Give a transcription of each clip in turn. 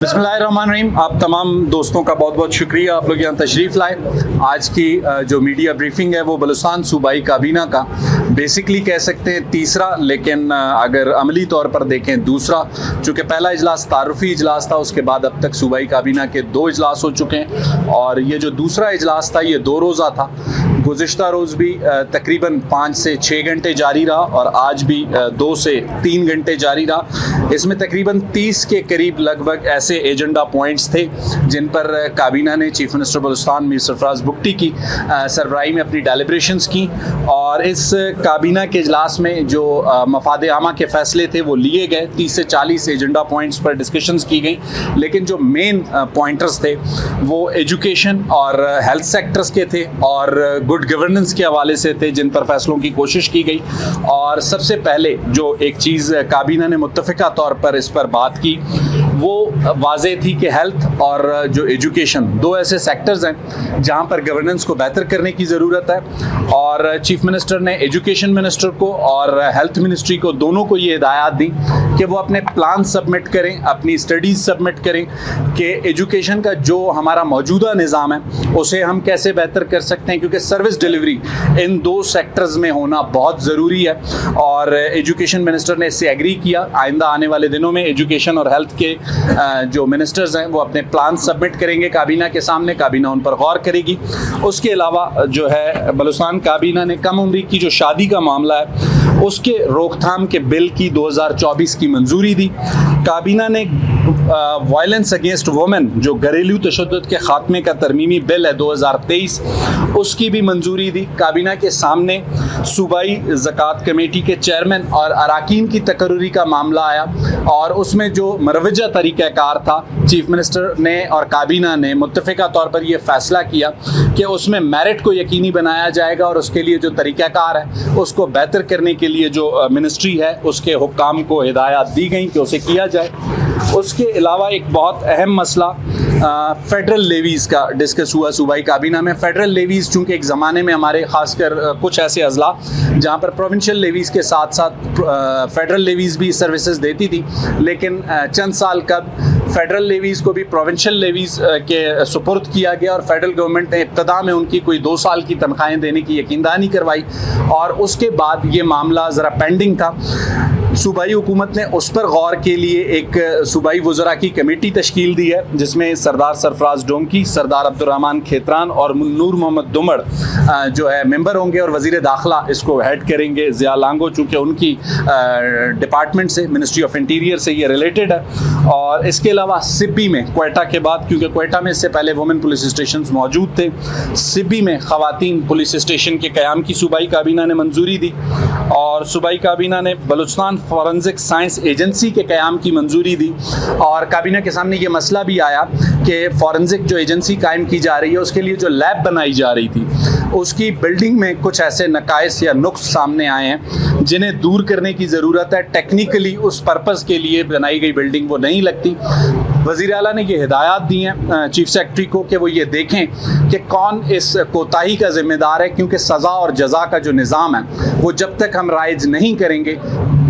बिस्मिल्लाहिर्रहमानिर्रहीम। आप तमाम दोस्तों का बहुत बहुत शुक्रिया, आप लोग यहाँ तशरीफ़ लाए। आज की जो मीडिया ब्रीफिंग है वो बलूचिस्तान सूबाई काबीना का बेसिकली कह सकते हैं तीसरा, लेकिन अगर अमली तौर पर देखें दूसरा, चूँकि पहला इजलास तारुफी इजलास था, उसके बाद अब तक सूबाई काबीना के 2 इजलास हो चुके हैं और ये जो दूसरा इजलास था ये 2 रोज़ा था। गुज़िश्ता रोज़ भी तकरीबन 5 से 6 घंटे जारी रहा और आज भी 2 से 3 घंटे जारी रहा। इसमें तकरीबन 30 के करीब लगभग ऐसे एजेंडा पॉइंट्स थे जिन पर काबीना ने चीफ मिनिस्टर बलूचिस्तान मीर सरफराज बुगटी की सरबराही में अपनी डेलिब्रेशंस की और इस काबीना के इजलास में जो मफाद आमा के फ़ैसले थे वो लिए गए। 30 से 40 एजेंडा पॉइंट्स पर डिस्कशंस की गई, लेकिन जो मेन पॉइंटर्स थे वो एजुकेशन और हेल्थ सेक्टर्स के थे और गुड गवर्नेंस के हवाले से थे जिन पर फैसलों की कोशिश की गई। और सबसे पहले जो एक चीज़ काबीना ने मुत्तफ़िका तौर पर इस पर बात की वो वाज़े थी कि हेल्थ और जो एजुकेशन 2 ऐसे सेक्टर्स हैं जहां पर गवर्नेंस को बेहतर करने की ज़रूरत है और चीफ मिनिस्टर ने एजुकेशन मिनिस्टर को और हेल्थ मिनिस्ट्री को दोनों को ये हिदायत दी कि वो अपने प्लान सबमिट करें, अपनी स्टडीज़ सबमिट करें कि एजुकेशन का जो हमारा मौजूदा निज़ाम है उसे हम कैसे बेहतर कर सकते हैं, क्योंकि सर्विस डिलीवरी इन 2 सेक्टर्स में होना बहुत ज़रूरी है। और एजुकेशन मिनिस्टर ने इससे एग्री किया। आइंदा आने वाले दिनों में एजुकेशन और हेल्थ के जो मिनिस्टर्स हैं वो अपने प्लान सबमिट करेंगे काबीना के सामने, काबीना उन पर गौर करेगी। उसके अलावा जो है बलूचिस्तान काबीना ने कम उम्री की जो शादी का मामला है उसके रोकथाम के बिल की 2024 की मंजूरी दी। काबीना ने वायलेंस अगेंस्ट वुमेन जो घरेलू तशद्दुद के खात्मे का तरमीमी बिल है 2023 उसकी भी मंजूरी दी। काबीना के सामने सूबाई ज़कात कमेटी के चेयरमैन और अराकीन की तकर्रुरी का मामला आया और उसमें जो मरवजा तरीक़ाकार था चीफ मिनिस्टर ने और काबीना ने मुत्तफ़िका तौर पर यह फ़ैसला किया कि उसमें मेरिट को यकीनी बनाया जाएगा और उसके लिए जो तरीक़ाकार है उसको बेहतर करने के लिए जो मिनिस्ट्री है उसके हुक्काम को हिदायत दी गई कि उसे किया जाए। उसके अलावा एक बहुत अहम मसला फ़ेडरल लेवीज़ का डिस्कस हुआ सूबाई काबीना में। फ़ेडरल लेवीज़ चूँकि एक ज़माने में हमारे ख़ासकर कुछ ऐसे अजला जहाँ पर प्रोविंशियल लेवीज़ के साथ साथ फ़ेडरल लेवीज़ भी सर्विसेज देती थी, लेकिन चंद साल कब फ़ेडरल लेवीज़ को भी प्रोविंशियल लेवीज़ के सुपुर्द किया गया और फेडरल गवर्नमेंट ने इब्तदा में उनकी कोई 2 साल की तनख्वाहें देने की यकीनदहानी करवाई और उसके बाद ये मामला ज़रा पेंडिंग था। सूबाई हुकूमत ने उस पर गौर के लिए एक सूबाई वज़रा की कमेटी तश्कील दी है जिसमें सरदार सरफराज डोमकी, सरदार अब्दुर्रहमान खेतरान और नूर मोहम्मद दुमड़ जो है मेंबर होंगे और वज़ीर दाखिला इसको हेड करेंगे। ज़िया लांगो चूँकि उनकी डिपार्टमेंट से मिनिस्ट्री ऑफ इंटीरियर से ये रिलेटेड है। और इसके अलावा सिब्बी में क्वेटा के बाद, क्योंकि क्वेटा में इससे पहले वुमेन पुलिस स्टेशन मौजूद थे, सिब्बी में ख़वातीन पुलिस स्टेशन के क़याम की सूबाई काबीना ने मंजूरी दी और सूबाई काबीना ने बलूचिस्तान फॉरेंसिक साइंस एजेंसी के क़याम की मंजूरी दी। और काबीना के सामने ये मसला भी आया कि फॉरेंसिक जो एजेंसी कायम की जा रही है उसके लिए जो लैब बनाई जा रही थी उसकी बिल्डिंग में कुछ ऐसे नकाइस या नुक्स सामने आए हैं जिन्हें दूर करने की ज़रूरत है। टेक्निकली उस पर्पज़ के लिए बनाई गई बिल्डिंग वो नहीं लगती। वज़ीर आला ने ये हिदायत दी हैं चीफ सेक्रेटरी को कि वो ये देखें कि कौन इस कोताही का ज़िम्मेदार है, क्योंकि सज़ा और जज़ा का जो निज़ाम है वो जब तक हम राइज नहीं करेंगे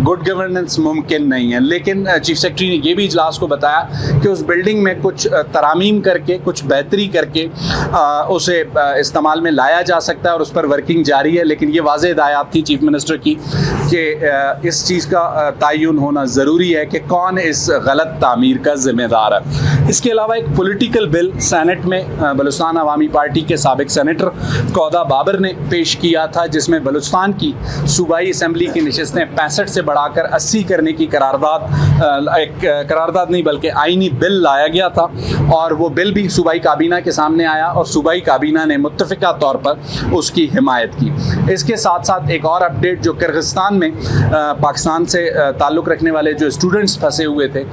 गुड गवर्नेंस मुमकिन नहीं है। लेकिन चीफ सेक्रेटरी ने ये भी इजलास को बताया कि उस बिल्डिंग में कुछ तरामीम करके, कुछ बेहतरी करके उसे इस्तेमाल में लाया जा सकता है और उस पर वर्किंग जारी है। लेकिन ये वाज़ेह हिदायत थी चीफ मिनिस्टर की कि इस चीज़ का तयन होना ज़रूरी है कि कौन इस गलत तामीर का ज़िम्मेदार है। इसके अलावा एक पॉलिटिकल बिल सेनेट में बलूचिस्तान अवामी पार्टी के साबिक सेनेटर कौदा बाबर ने पेश किया था जिसमें बलूचिस्तान की सूबाई असम्बली की नशिस्तें 65 से बढ़ाकर 80 करने की करारदाद नहीं बल्कि आईनी बिल लाया गया था और वो बिल भी सूबाई काबीना के सामने आया और सूबाई काबीना ने मुत्तफ़िका तौर पर उसकी हिमायत की। इसके साथ साथ एक और अपडेट, जो किर्गिस्तान में पाकिस्तान से ताल्लुक़ रखने वाले जो स्टूडेंट्स फंसे हुए थे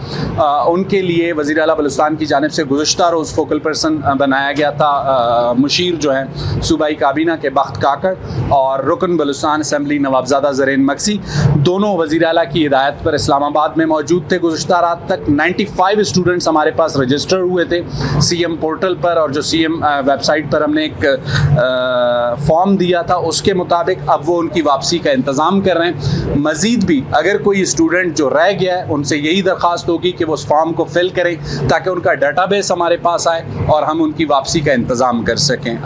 उनके लिए वज़ीर आला बलूचिस्तान की जानिब से गुज़श्ता रोज़ फोकल पर्सन बनाया गया था मुशीर जो है सूबाई काबीना के बख्त काकड़ और रुकन बलूचिस्तान असम्बली नवाबज़ादा ज़रीन मक्सी। दोनों वज़ीर आला की हिदायत पर इस्लामाबाद में मौजूद थे। गुज़िश्ता रात तक 95 स्टूडेंट्स हमारे पास रजिस्टर हुए थे CM पोर्टल पर, और जो CM वेबसाइट पर हमने एक फॉर्म दिया था उसके मुताबिक अब वो उनकी वापसी का इंतज़ाम कर रहे हैं। मज़ीद भी अगर कोई स्टूडेंट जो रह गया है उनसे यही दरख्वास्त होगी कि वो उस फॉर्म को फिल करें ताकि उनका डाटाबेस हमारे पास आए और हम उनकी वापसी का इंतज़ाम कर सकें।